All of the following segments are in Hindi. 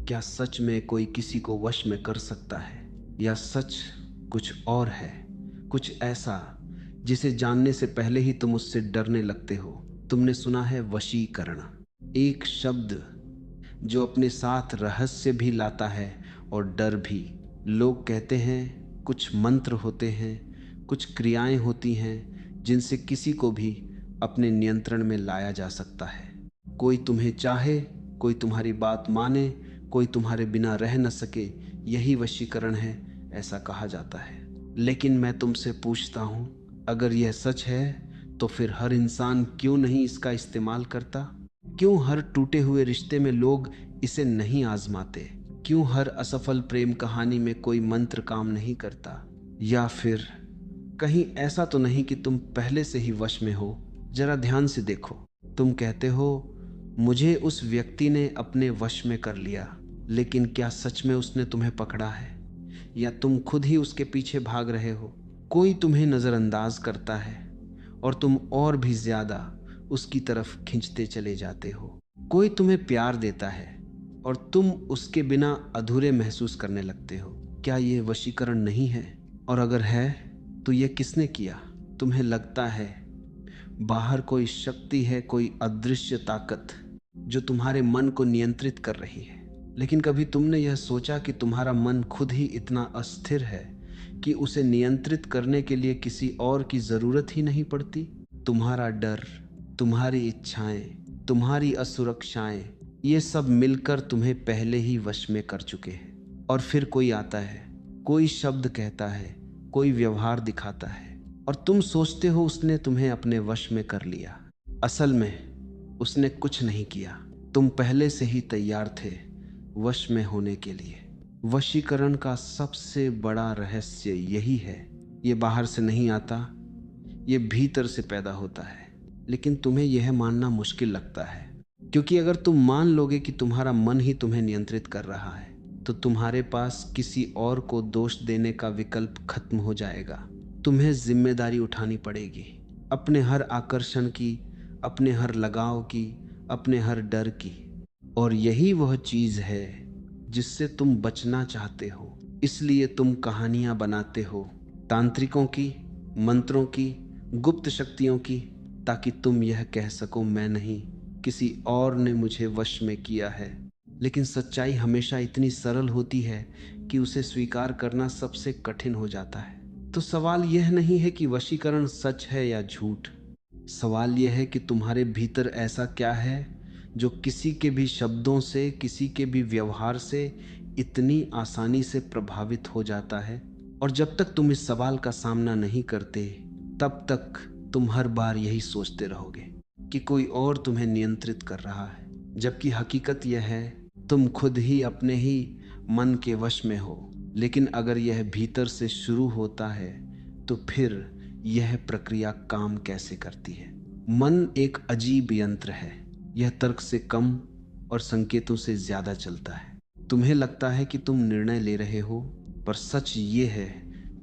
क्या सच में कोई किसी को वश में कर सकता है, या सच कुछ और है, कुछ ऐसा जिसे जानने से पहले ही तुम उससे डरने लगते हो? तुमने सुना है वशीकरण, एक शब्द जो अपने साथ रहस्य भी लाता है और डर भी। लोग कहते हैं कुछ मंत्र होते हैं, कुछ क्रियाएं होती हैं जिनसे किसी को भी अपने नियंत्रण में लाया जा सकता है। कोई तुम्हें चाहे, कोई तुम्हारी बात माने, कोई तुम्हारे बिना रह न सके, यही वशीकरण है, ऐसा कहा जाता है। लेकिन मैं तुमसे पूछता हूं, अगर यह सच है तो फिर हर इंसान क्यों नहीं इसका इस्तेमाल करता? क्यों हर टूटे हुए रिश्ते में लोग इसे नहीं आजमाते? क्यों हर असफल प्रेम कहानी में कोई मंत्र काम नहीं करता? या फिर कहीं ऐसा तो नहीं कि तुम पहले से ही वश में हो? जरा ध्यान से देखो। तुम कहते हो मुझे उस व्यक्ति ने अपने वश में कर लिया, लेकिन क्या सच में उसने तुम्हें पकड़ा है, या तुम खुद ही उसके पीछे भाग रहे हो? कोई तुम्हें नजरअंदाज करता है और तुम और भी ज्यादा उसकी तरफ खींचते चले जाते हो। कोई तुम्हें प्यार देता है और तुम उसके बिना अधूरे महसूस करने लगते हो। क्या ये वशीकरण नहीं है? और अगर है तो ये किसने किया? तुम्हें लगता है बाहर कोई शक्ति है, कोई अदृश्य ताकत जो तुम्हारे मन को नियंत्रित कर रही है। लेकिन कभी तुमने यह सोचा कि तुम्हारा मन खुद ही इतना अस्थिर है कि उसे नियंत्रित करने के लिए किसी और की जरूरत ही नहीं पड़ती? तुम्हारा डर, तुम्हारी इच्छाएं, तुम्हारी असुरक्षाएं, ये सब मिलकर तुम्हें पहले ही वश में कर चुके हैं। और फिर कोई आता है, कोई शब्द कहता है, कोई व्यवहार दिखाता है, और तुम सोचते हो उसने तुम्हें अपने वश में कर लिया। असल में उसने कुछ नहीं किया, तुम पहले से ही तैयार थे वश में होने के लिए। वशीकरण का सबसे बड़ा रहस्य यही है, ये बाहर से नहीं आता, ये भीतर से पैदा होता है। लेकिन तुम्हें यह मानना मुश्किल लगता है, क्योंकि अगर तुम मान लोगे कि तुम्हारा मन ही तुम्हें नियंत्रित कर रहा है, तो तुम्हारे पास किसी और को दोष देने का विकल्प खत्म हो जाएगा। तुम्हें जिम्मेदारी उठानी पड़ेगी, अपने हर आकर्षण की, अपने हर लगाव की, अपने हर डर की। और यही वह चीज है जिससे तुम बचना चाहते हो। इसलिए तुम कहानियां बनाते हो, तांत्रिकों की, मंत्रों की, गुप्त शक्तियों की, ताकि तुम यह कह सको मैं नहीं, किसी और ने मुझे वश में किया है। लेकिन सच्चाई हमेशा इतनी सरल होती है कि उसे स्वीकार करना सबसे कठिन हो जाता है। तो सवाल यह नहीं है कि वशीकरण सच है या झूठ, सवाल यह है कि तुम्हारे भीतर ऐसा क्या है जो किसी के भी शब्दों से, किसी के भी व्यवहार से इतनी आसानी से प्रभावित हो जाता है। और जब तक तुम इस सवाल का सामना नहीं करते, तब तक तुम हर बार यही सोचते रहोगे कि कोई और तुम्हें नियंत्रित कर रहा है, जबकि हकीकत यह है तुम खुद ही अपने ही मन के वश में हो। लेकिन अगर यह भीतर से शुरू होता है, तो फिर यह प्रक्रिया काम कैसे करती है? मन एक अजीब यंत्र है, यह तर्क से कम और संकेतों से ज्यादा चलता है। तुम्हें लगता है कि तुम निर्णय ले रहे हो, पर सच ये है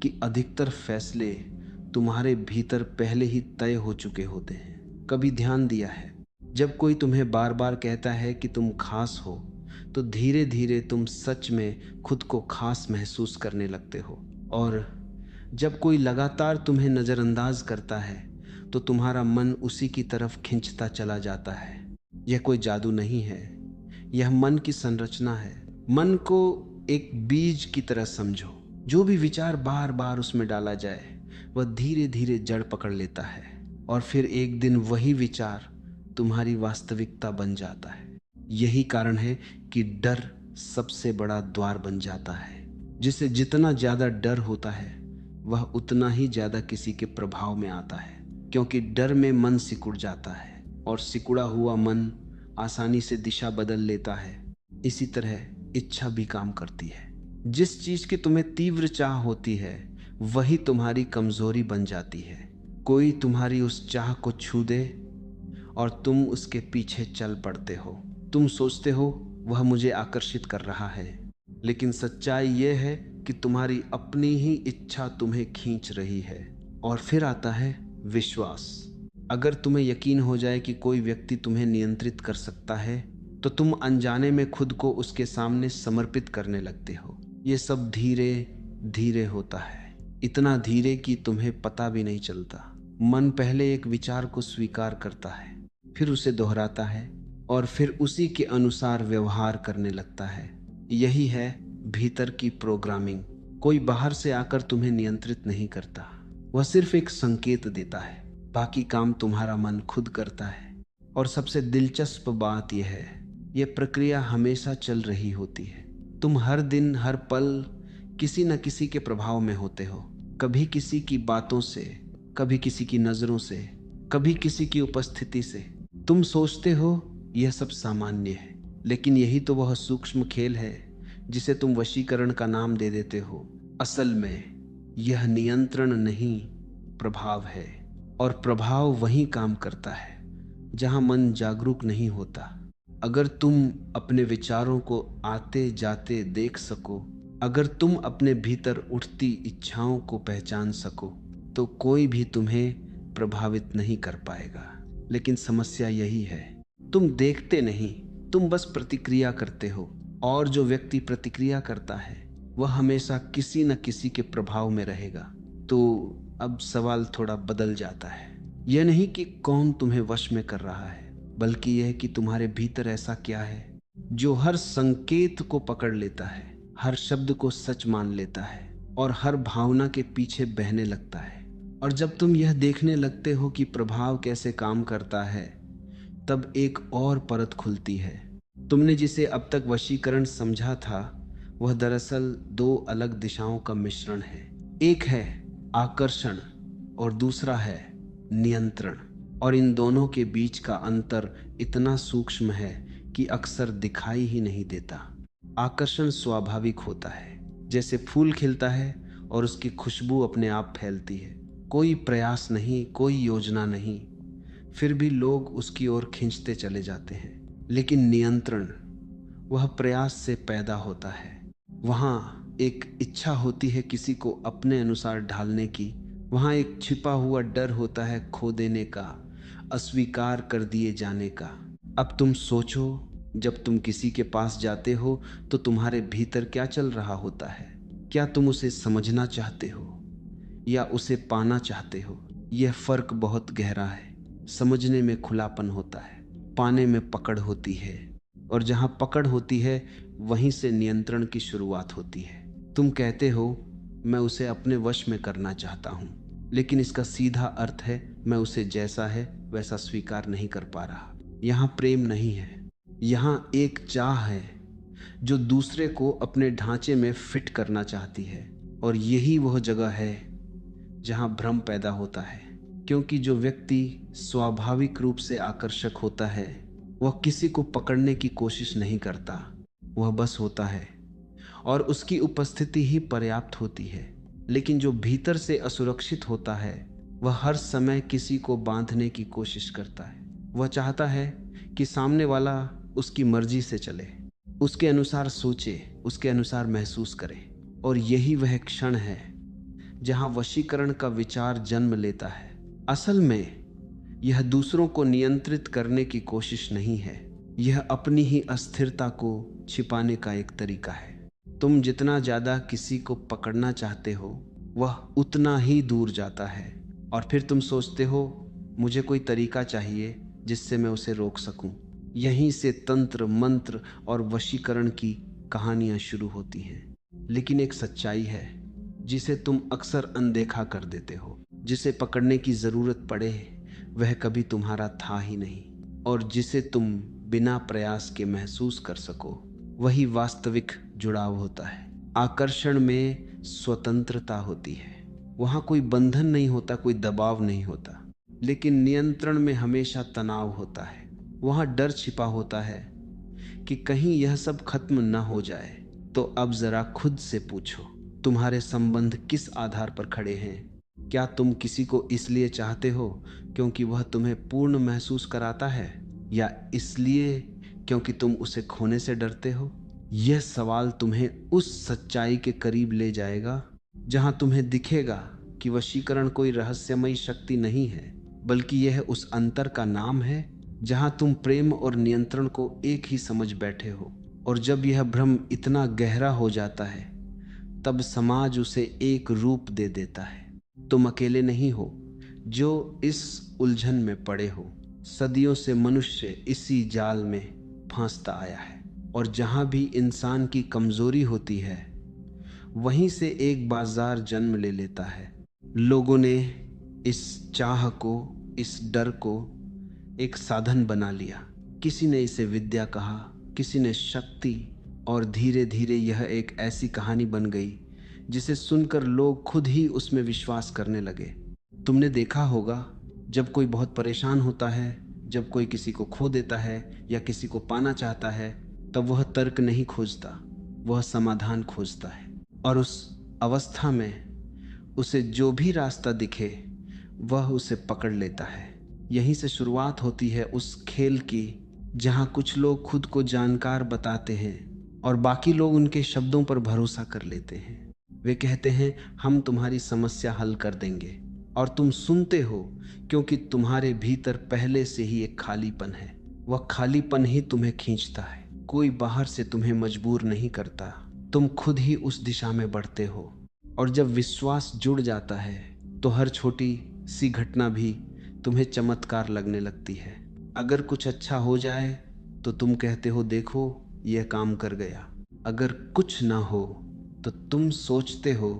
कि अधिकतर फैसले तुम्हारे भीतर पहले ही तय हो चुके होते हैं। कभी ध्यान दिया है, जब कोई तुम्हें बार बार कहता है कि तुम खास हो, तो धीरे धीरे तुम सच में खुद को खास महसूस करने लगते हो। और जब कोई लगातार तुम्हें नज़रअंदाज करता है, तो तुम्हारा मन उसी की तरफ खिंचता चला जाता है। यह कोई जादू नहीं है, यह मन की संरचना है। मन को एक बीज की तरह समझो, जो भी विचार बार बार उसमें डाला जाए वह धीरे धीरे जड़ पकड़ लेता है, और फिर एक दिन वही विचार तुम्हारी वास्तविकता बन जाता है। यही कारण है कि डर सबसे बड़ा द्वार बन जाता है। जिसे जितना ज्यादा डर होता है, वह उतना ही ज्यादा किसी के प्रभाव में आता है, क्योंकि डर में मन सिकुड़ जाता है, और सिकुड़ा हुआ मन आसानी से दिशा बदल लेता है। इसी तरह इच्छा भी काम करती है। जिस चीज की तुम्हें तीव्र चाह होती है, वही तुम्हारी कमजोरी बन जाती है। कोई तुम्हारी उस चाह को छू दे और तुम उसके पीछे चल पड़ते हो। तुम सोचते हो वह मुझे आकर्षित कर रहा है, लेकिन सच्चाई यह है कि तुम्हारी अपनी ही इच्छा तुम्हें खींच रही है। और फिर आता है विश्वास। अगर तुम्हें यकीन हो जाए कि कोई व्यक्ति तुम्हें नियंत्रित कर सकता है, तो तुम अनजाने में खुद को उसके सामने समर्पित करने लगते हो। ये सब धीरे धीरे होता है, इतना धीरे कि तुम्हें पता भी नहीं चलता। मन पहले एक विचार को स्वीकार करता है, फिर उसे दोहराता है और फिर उसी के अनुसार व्यवहार करने लगता है। यही है भीतर की प्रोग्रामिंग। कोई बाहर से आकर तुम्हें नियंत्रित नहीं करता, वह सिर्फ एक संकेत देता है। बाकी काम तुम्हारा मन खुद करता है। और सबसे दिलचस्प बात यह है, यह प्रक्रिया हमेशा चल रही होती है। तुम हर दिन हर पल किसी न किसी के प्रभाव में होते हो। कभी किसी की बातों से, कभी किसी की नजरों से, कभी किसी की उपस्थिति से। तुम सोचते हो यह सब सामान्य है, लेकिन यही तो वह सूक्ष्म खेल है जिसे तुम वशीकरण का नाम दे देते हो। असल में यह नियंत्रण नहीं, प्रभाव है। और प्रभाव वहीं काम करता है जहां मन जागरूक नहीं होता। अगर तुम अपने विचारों को आते जाते देख सको, अगर तुम अपने भीतर उठती इच्छाओं को पहचान सको, तो कोई भी तुम्हें प्रभावित नहीं कर पाएगा। लेकिन समस्या यही है, तुम देखते नहीं, तुम बस प्रतिक्रिया करते हो। और जो व्यक्ति प्रतिक्रिया करता है वह हमेशा किसी न किसी के प्रभाव में रहेगा। तो अब सवाल थोड़ा बदल जाता है। यह नहीं कि कौन तुम्हें वश में कर रहा है, बल्कि यह कि तुम्हारे भीतर ऐसा क्या है जो हर संकेत को पकड़ लेता है, हर शब्द को सच मान लेता है और हर भावना के पीछे बहने लगता है। और जब तुम यह देखने लगते हो कि प्रभाव कैसे काम करता है, तब एक और परत खुलती है। तुमने जिसे अब तक वशीकरण समझा था, वह दरअसल दो अलग दिशाओं का मिश्रण है। एक है आकर्षण और दूसरा है नियंत्रण। और इन दोनों के बीच का अंतर इतना सूक्ष्म है कि अक्सर दिखाई ही नहीं देता। आकर्षण स्वाभाविक होता है, जैसे फूल खिलता है और उसकी खुशबू अपने आप फैलती है। कोई प्रयास नहीं, कोई योजना नहीं, फिर भी लोग उसकी ओर खींचते चले जाते हैं। लेकिन नियंत्रण, वह प्रयास से पैदा होता है। वहाँ एक इच्छा होती है किसी को अपने अनुसार ढालने की। वहाँ एक छिपा हुआ डर होता है खो देने का, अस्वीकार कर दिए जाने का। अब तुम सोचो, जब तुम किसी के पास जाते हो तो तुम्हारे भीतर क्या चल रहा होता है? क्या तुम उसे समझना चाहते हो या उसे पाना चाहते हो? यह फर्क बहुत गहरा है। समझने में खुलापन होता है, पाने में पकड़ होती है। और जहां पकड़ होती है, वहीं से नियंत्रण की शुरुआत होती है। तुम कहते हो मैं उसे अपने वश में करना चाहता हूं, लेकिन इसका सीधा अर्थ है मैं उसे जैसा है वैसा स्वीकार नहीं कर पा रहा। यहाँ प्रेम नहीं है, यहाँ एक चाह है जो दूसरे को अपने ढांचे में फिट करना चाहती है। और यही वह जगह है जहाँ भ्रम पैदा होता है, क्योंकि जो व्यक्ति स्वाभाविक रूप से आकर्षक होता है वह किसी को पकड़ने की कोशिश नहीं करता, वह बस होता है और उसकी उपस्थिति ही पर्याप्त होती है। लेकिन जो भीतर से असुरक्षित होता है वह हर समय किसी को बांधने की कोशिश करता है। वह चाहता है कि सामने वाला उसकी मर्जी से चले, उसके अनुसार सोचे, उसके अनुसार महसूस करे। और यही वह क्षण है जहां वशीकरण का विचार जन्म लेता है। असल में यह दूसरों को नियंत्रित करने की कोशिश नहीं है, यह अपनी ही अस्थिरता को छिपाने का एक तरीका है। तुम जितना ज्यादा किसी को पकड़ना चाहते हो, वह उतना ही दूर जाता है। और फिर तुम सोचते हो मुझे कोई तरीका चाहिए जिससे मैं उसे रोक सकूं। यहीं से तंत्र मंत्र और वशीकरण की कहानियां शुरू होती हैं। लेकिन एक सच्चाई है जिसे तुम अक्सर अनदेखा कर देते हो। जिसे पकड़ने की जरूरत पड़े वह कभी तुम्हारा था ही नहीं, और जिसे तुम बिना प्रयास के महसूस कर सको वही वास्तविक जुड़ाव होता है। आकर्षण में स्वतंत्रता होती है, वहां कोई बंधन नहीं होता, कोई दबाव नहीं होता। लेकिन नियंत्रण में हमेशा तनाव होता है। वहां डर छिपा होता है कि कहीं यह सब खत्म न हो जाए। तो अब जरा खुद से पूछो, तुम्हारे संबंध किस आधार पर खड़े हैं? क्या तुम किसी को इसलिए चाहते हो क्योंकि वह तुम्हें पूर्ण महसूस कराता है, या इसलिए क्योंकि तुम उसे खोने से डरते हो? यह सवाल तुम्हें उस सच्चाई के करीब ले जाएगा जहां तुम्हें दिखेगा कि वशीकरण कोई रहस्यमयी शक्ति नहीं है, बल्कि यह उस अंतर का नाम है जहां तुम प्रेम और नियंत्रण को एक ही समझ बैठे हो। और जब यह भ्रम इतना गहरा हो जाता है तब समाज उसे एक रूप दे देता है। तुम अकेले नहीं हो जो इस उलझन में पड़े हो। सदियों से मनुष्य इसी जाल में फंसता आया है, और जहां भी इंसान की कमजोरी होती है वहीं से एक बाजार जन्म ले लेता है। लोगों ने इस चाह को, इस डर को एक साधन बना लिया। किसी ने इसे विद्या कहा, किसी ने शक्ति, और धीरे धीरे यह एक ऐसी कहानी बन गई जिसे सुनकर लोग खुद ही उसमें विश्वास करने लगे। तुमने देखा होगा, जब कोई बहुत परेशान होता है, जब कोई किसी को खो देता है या किसी को पाना चाहता है, तब वह तर्क नहीं खोजता, वह समाधान खोजता है। और उस अवस्था में उसे जो भी रास्ता दिखे वह उसे पकड़ लेता है। यहीं से शुरुआत होती है उस खेल की जहां कुछ लोग खुद को जानकार बताते हैं और बाकी लोग उनके शब्दों पर भरोसा कर लेते हैं। वे कहते हैं हम तुम्हारी समस्या हल कर देंगे, और तुम सुनते हो क्योंकि तुम्हारे भीतर पहले से ही एक खालीपन है। वह खालीपन ही तुम्हें खींचता है। कोई बाहर से तुम्हें मजबूर नहीं करता, तुम खुद ही उस दिशा में बढ़ते हो। और जब विश्वास जुड़ जाता है तो हर छोटी सी घटना भी तुम्हें चमत्कार लगने लगती है। अगर कुछ अच्छा हो जाए तो तुम कहते हो देखो यह काम कर गया। अगर कुछ ना हो तो तुम सोचते हो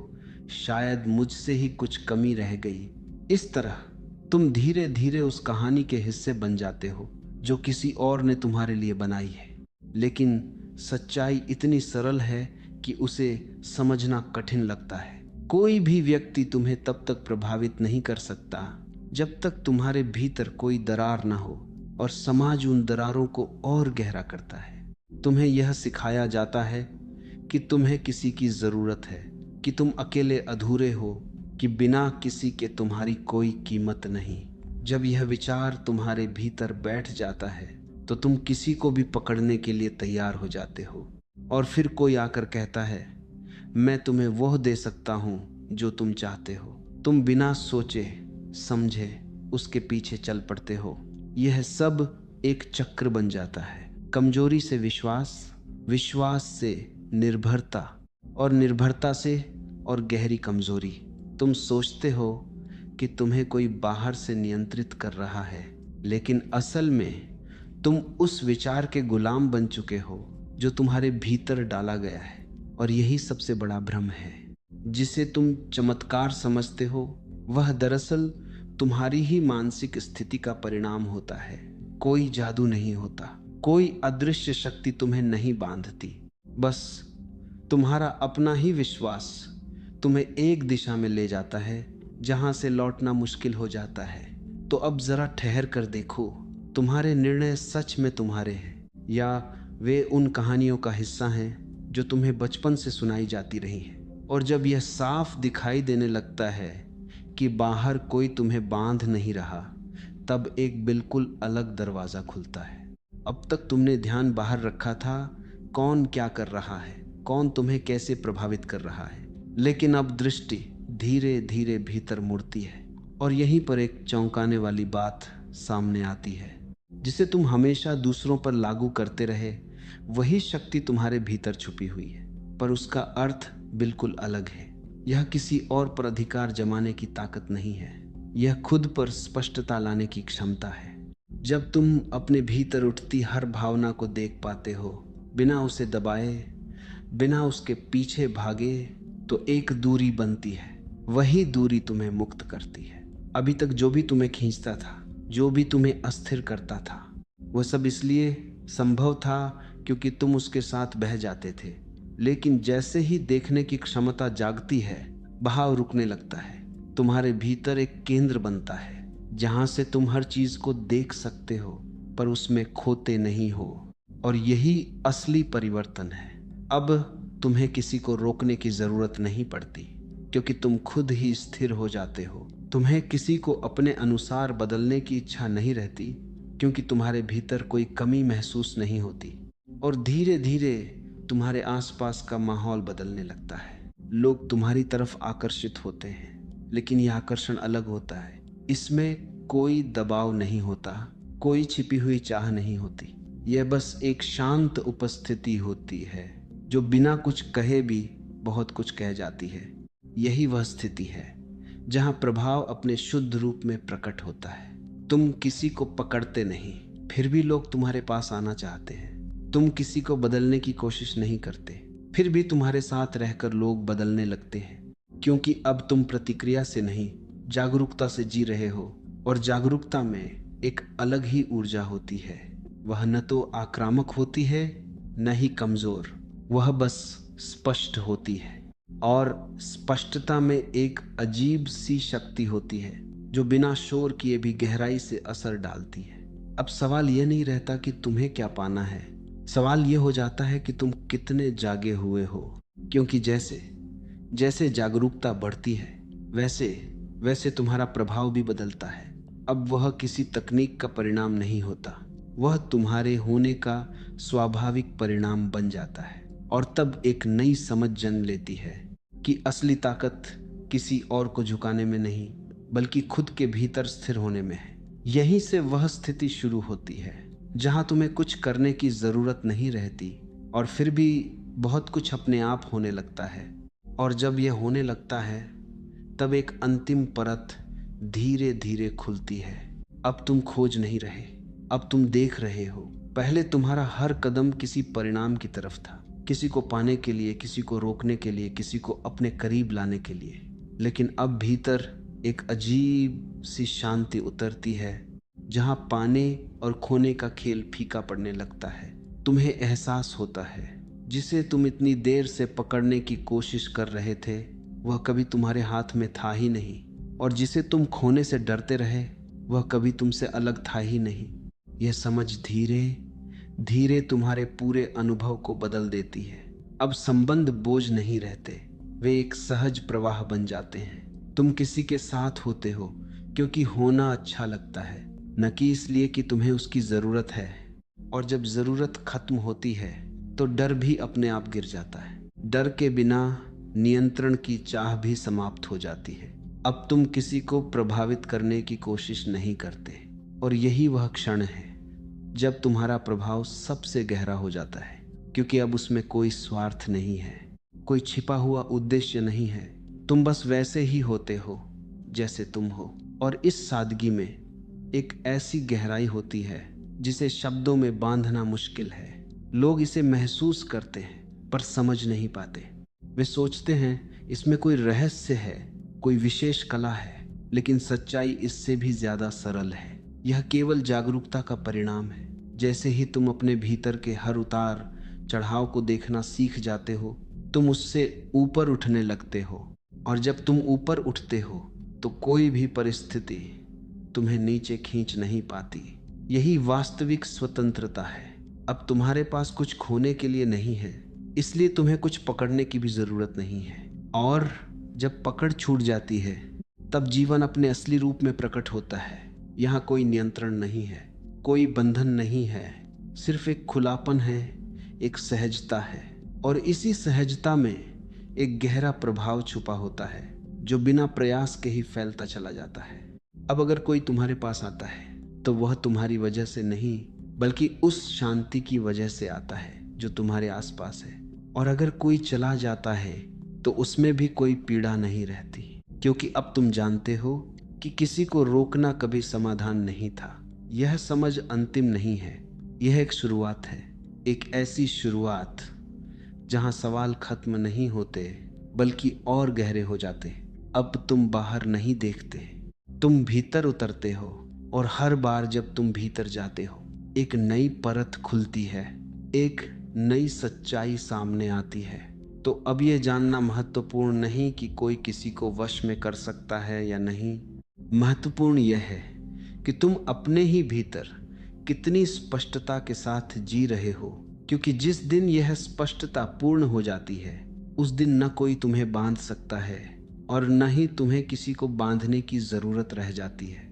शायद मुझसे ही कुछ कमी रह गई। इस तरह तुम धीरे धीरे उस कहानी के हिस्से बन जाते हो जो किसी और ने तुम्हारे लिए बनाई है। लेकिन सच्चाई इतनी सरल है कि उसे समझना कठिन लगता है। कोई भी व्यक्ति तुम्हें तब तक प्रभावित नहीं कर सकता जब तक तुम्हारे भीतर कोई दरार ना हो, और समाज उन दरारों को और गहरा करता है। तुम्हें यह सिखाया जाता है कि तुम्हें किसी की जरूरत है, कि तुम अकेले अधूरे हो, कि बिना किसी के तुम्हारी कोई कीमत नहीं। जब यह विचार तुम्हारे भीतर बैठ जाता है तो तुम किसी को भी पकड़ने के लिए तैयार हो जाते हो। और फिर कोई आकर कहता है मैं तुम्हें वह दे सकता हूं जो तुम चाहते हो। तुम बिना सोचे समझे उसके पीछे चल पड़ते हो। यह सब एक चक्र बन जाता है। कमजोरी से विश्वास, विश्वास से निर्भरता, और निर्भरता से और गहरी कमजोरी। तुम सोचते हो कि तुम्हें कोई बाहर से नियंत्रित कर रहा है, लेकिन असल में तुम उस विचार के गुलाम बन चुके हो जो तुम्हारे भीतर डाला गया है। और यही सबसे बड़ा भ्रम है। जिसे तुम चमत्कार समझते हो वह दरअसल तुम्हारी ही मानसिक स्थिति का परिणाम होता है। कोई जादू नहीं होता, कोई अदृश्य शक्ति तुम्हें नहीं बांधती। बस तुम्हारा अपना ही विश्वास तुम्हें एक दिशा में ले जाता है जहां से लौटना मुश्किल हो जाता है। तो अब जरा ठहर कर देखो, तुम्हारे निर्णय सच में तुम्हारे हैं या वे उन कहानियों का हिस्सा हैं जो तुम्हें बचपन से सुनाई जाती रही हैं। और जब यह साफ दिखाई देने लगता है कि बाहर कोई तुम्हें बांध नहीं रहा, तब एक बिल्कुल अलग दरवाज़ा खुलता है। अब तक तुमने ध्यान बाहर रखा था, कौन क्या कर रहा है, कौन तुम्हें कैसे प्रभावित कर रहा है। लेकिन अब दृष्टि धीरे धीरे भीतर मुड़ती है, और यहीं पर एक चौंकाने वाली बात सामने आती है। जिसे तुम हमेशा दूसरों पर लागू करते रहे, वही शक्ति तुम्हारे भीतर छुपी हुई है, पर उसका अर्थ बिल्कुल अलग है। यह किसी और पर अधिकार जमाने की ताकत नहीं है, यह खुद पर स्पष्टता लाने की क्षमता है। जब तुम अपने भीतर उठती हर भावना को देख पाते हो, बिना उसे दबाए, बिना उसके पीछे भागे, तो एक दूरी बनती है। वही दूरी तुम्हें मुक्त करती है। अभी तक जो भी तुम्हें खींचता था, जो भी तुम्हें अस्थिर करता था, वह सब इसलिए संभव था क्योंकि तुम उसके साथ बह जाते थे। लेकिन जैसे ही देखने की क्षमता जागती है, बहाव रुकने लगता है। तुम्हारे भीतर एक केंद्र बनता है जहां से तुम हर चीज को देख सकते हो, पर उसमें खोते नहीं हो। और यही असली परिवर्तन है। अब तुम्हें किसी को रोकने की जरूरत नहीं पड़ती, क्योंकि तुम खुद ही स्थिर हो जाते हो। तुम्हें किसी को अपने अनुसार बदलने की इच्छा नहीं रहती, क्योंकि तुम्हारे भीतर कोई कमी महसूस नहीं होती। और धीरे धीरे तुम्हारे आसपास का माहौल बदलने लगता है। लोग तुम्हारी तरफ आकर्षित होते हैं, लेकिन यह आकर्षण अलग होता है। इसमें कोई दबाव नहीं होता, कोई छिपी हुई चाह नहीं होती। यह बस एक शांत उपस्थिति होती है जो बिना कुछ कहे भी बहुत कुछ कह जाती है। यही वह स्थिति है जहां प्रभाव अपने शुद्ध रूप में प्रकट होता है। तुम किसी को पकड़ते नहीं, फिर भी लोग तुम्हारे पास आना चाहते हैं। तुम किसी को बदलने की कोशिश नहीं करते, फिर भी तुम्हारे साथ रहकर लोग बदलने लगते हैं, क्योंकि अब तुम प्रतिक्रिया से नहीं, जागरूकता से जी रहे हो। और जागरूकता में एक अलग ही ऊर्जा होती है। वह न तो आक्रामक होती है, न ही कमजोर। वह बस स्पष्ट होती है। और स्पष्टता में एक अजीब सी शक्ति होती है जो बिना शोर किए भी गहराई से असर डालती है। अब सवाल यह नहीं रहता कि तुम्हें क्या पाना है, सवाल यह हो जाता है कि तुम कितने जागे हुए हो। क्योंकि जैसे जैसे जागरूकता बढ़ती है, वैसे वैसे तुम्हारा प्रभाव भी बदलता है। अब वह किसी तकनीक का परिणाम नहीं होता, वह तुम्हारे होने का स्वाभाविक परिणाम बन जाता है। और तब एक नई समझ जन्म लेती है कि असली ताकत किसी और को झुकाने में नहीं, बल्कि खुद के भीतर स्थिर होने में है। यहीं से वह स्थिति शुरू होती है जहां तुम्हें कुछ करने की जरूरत नहीं रहती, और फिर भी बहुत कुछ अपने आप होने लगता है। और जब यह होने लगता है, तब एक अंतिम परत धीरे धीरे खुलती है। अब तुम खोज नहीं रहे, अब तुम देख रहे हो। पहले तुम्हारा हर कदम किसी परिणाम की तरफ था, किसी को पाने के लिए, किसी को रोकने के लिए, किसी को अपने करीब लाने के लिए। लेकिन अब भीतर एक अजीब सी शांति उतरती है जहां पाने और खोने का खेल फीका पड़ने लगता है। तुम्हें एहसास होता है जिसे तुम इतनी देर से पकड़ने की कोशिश कर रहे थे, वह कभी तुम्हारे हाथ में था ही नहीं। और जिसे तुम खोने से डरते रहे, वह कभी तुमसे अलग था ही नहीं। यह समझ धीरे धीरे तुम्हारे पूरे अनुभव को बदल देती है। अब संबंध बोझ नहीं रहते, वे एक सहज प्रवाह बन जाते हैं। तुम किसी के साथ होते हो क्योंकि होना अच्छा लगता है, न कि इसलिए कि तुम्हें उसकी जरूरत है। और जब जरूरत खत्म होती है तो डर भी अपने आप गिर जाता है। डर के बिना नियंत्रण की चाह भी समाप्त हो जाती है। अब तुम किसी को प्रभावित करने की कोशिश नहीं करते। और यही वह क्षण है जब तुम्हारा प्रभाव सबसे गहरा हो जाता है, क्योंकि अब उसमें कोई स्वार्थ नहीं है, कोई छिपा हुआ उद्देश्य नहीं है। तुम बस वैसे ही होते हो जैसे तुम हो। और इस सादगी में एक ऐसी गहराई होती है जिसे शब्दों में बांधना मुश्किल है। लोग इसे महसूस करते हैं पर समझ नहीं पाते। वे सोचते हैं इसमें कोई रहस्य है, कोई विशेष कला है, लेकिन सच्चाई इससे भी ज्यादा सरल है। यह केवल जागरूकता का परिणाम है। जैसे ही तुम अपने भीतर के हर उतार चढ़ाव को देखना सीख जाते हो, तुम उससे ऊपर उठने लगते हो। और जब तुम ऊपर उठते हो तो कोई भी परिस्थिति तुम्हें नीचे खींच नहीं पाती। यही वास्तविक स्वतंत्रता है। अब तुम्हारे पास कुछ खोने के लिए नहीं है, इसलिए तुम्हें कुछ पकड़ने की भी जरूरत नहीं है। और जब पकड़ छूट जाती है, तब जीवन अपने असली रूप में प्रकट होता है। यहाँ कोई नियंत्रण नहीं है, कोई बंधन नहीं है, सिर्फ एक खुलापन है, एक सहजता है। और इसी सहजता में एक गहरा प्रभाव छुपा होता है जो बिना प्रयास के ही फैलता चला जाता है। अब अगर कोई तुम्हारे पास आता है तो वह तुम्हारी वजह से नहीं, बल्कि उस शांति की वजह से आता है जो तुम्हारे आसपास है। और अगर कोई चला जाता है तो उसमें भी कोई पीड़ा नहीं रहती, क्योंकि अब तुम जानते हो कि किसी को रोकना कभी समाधान नहीं था। यह समझ अंतिम नहीं है, यह एक शुरुआत है। एक ऐसी शुरुआत जहां सवाल खत्म नहीं होते, बल्कि और गहरे हो जाते। अब तुम बाहर नहीं देखते, तुम भीतर उतरते हो। और हर बार जब तुम भीतर जाते हो, एक नई परत खुलती है, एक नई सच्चाई सामने आती है। तो अब यह जानना महत्वपूर्ण नहीं कि कोई किसी को वश में कर सकता है या नहीं। महत्वपूर्ण यह है कि तुम अपने ही भीतर कितनी स्पष्टता के साथ जी रहे हो। क्योंकि जिस दिन यह स्पष्टता पूर्ण हो जाती है, उस दिन न कोई तुम्हें बांध सकता है और न ही तुम्हें किसी को बांधने की जरूरत रह जाती है।